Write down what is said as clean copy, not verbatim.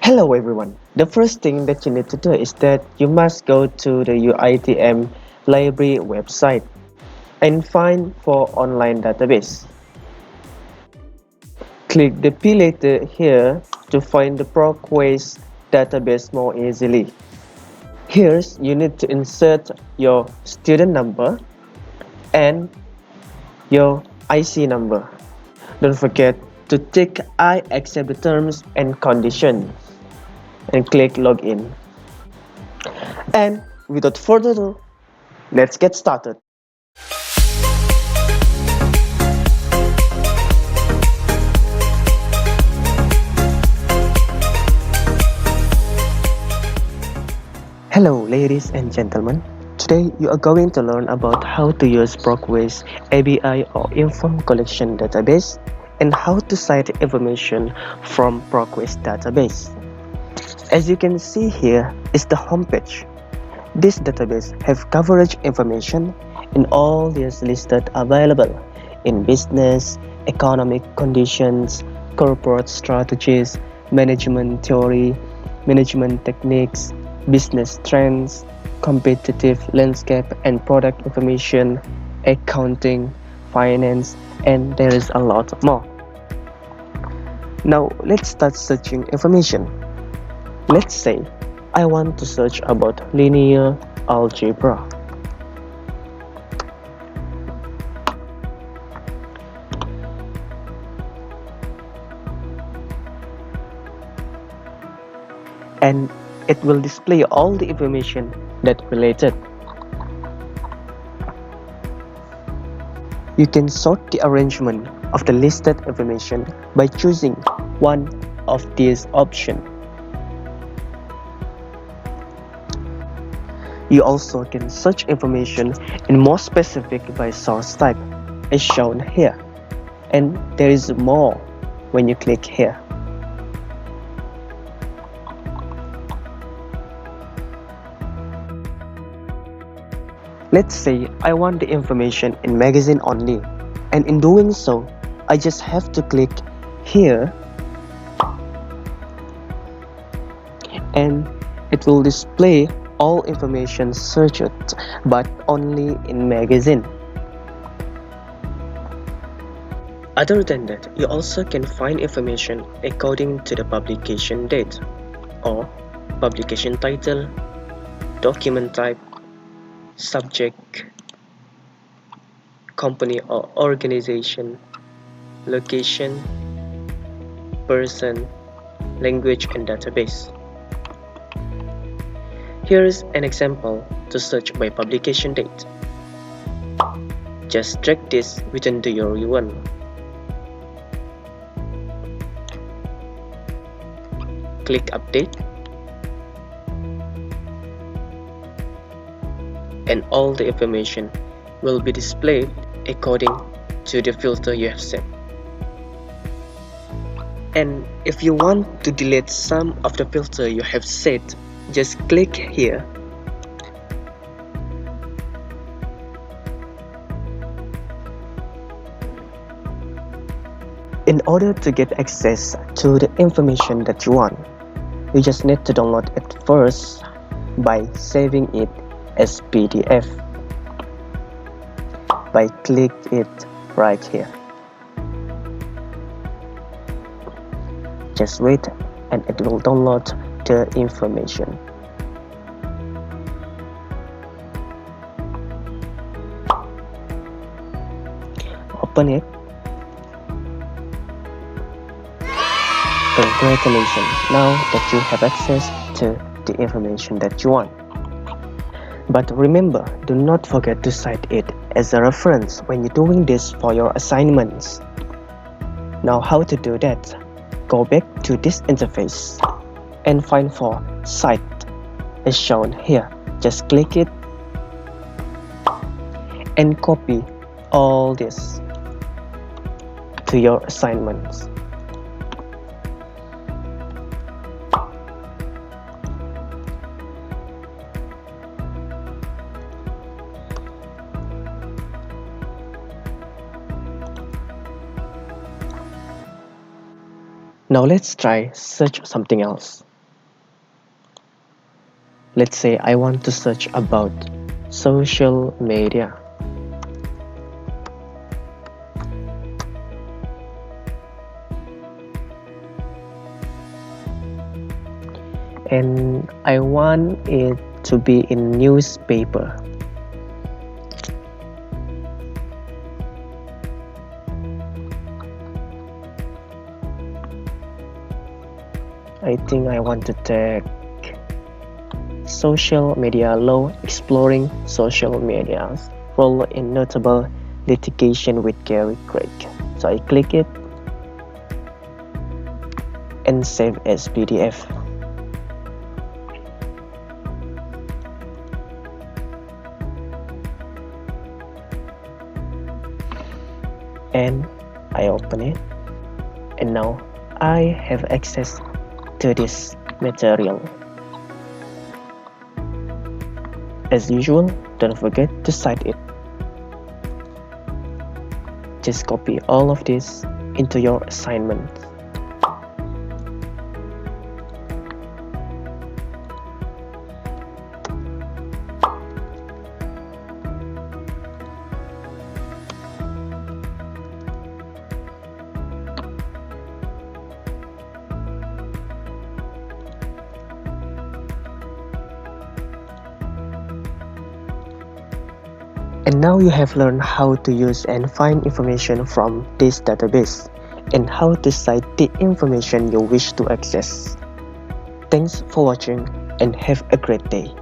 Hello everyone. The first thing that you need to do is that you must go to the UITM library website and find for online database. Click the P letter here to find the ProQuest database more easily. Here you need to insert your student number and your IC number. Don't forget to tick I accept the terms and conditions and click login. And without further ado, let's get started. Hello ladies and gentlemen. Today you are going to learn about how to use ProQuest ABI or Inform Collection Database and how to cite information from ProQuest database. As you can see here is the homepage. This database have coverage information in all these listed available in business, economic conditions, corporate strategies, management theory, management techniques, business trends, competitive landscape and product information, accounting, finance, and there is a lot more. Now let's start searching information. Let's say I want to search about linear algebra. And it will display all the information that related. You can sort the arrangement of the listed information by choosing one of these options. You also can search information in more specific by source type, as shown here. And there is more when you click here. Let's say I want the information in magazine only, and in doing so, I just have to click here and it will display all information searched, but only in magazine. Other than that, you also can find information according to the publication date or publication title, document type, subject, company or organization, location, person, language, and database. Here is an example to search by publication date. Just drag this within the URL. Click update. And all the information will be displayed according to the filter you have set. And if you want to delete some of the filter you have set, just click here. In order to get access to the information that you want, you just need to download it first by saving it as PDF by click it right here. Just wait and it will download the information. Open it. Congratulations, now that you have access to the information that you want. But remember, do not forget to cite it as a reference when you're doing this for your assignments. Now how to do that? Go back to this interface and find for cite as shown here. Just click it and copy all this to your assignments. Now let's try search something else. Let's say I want to search about social media. And I want it to be in newspaper. I think I want to take social media law, exploring social media's role in notable litigation with Gary Craig. So I click it and save as PDF. And I open it, and now I have access to this material. As usual, don't forget to cite it. Just copy all of this into your assignment. And now you have learned how to use and find information from this database and how to cite the information you wish to access. Thanks for watching and have a great day.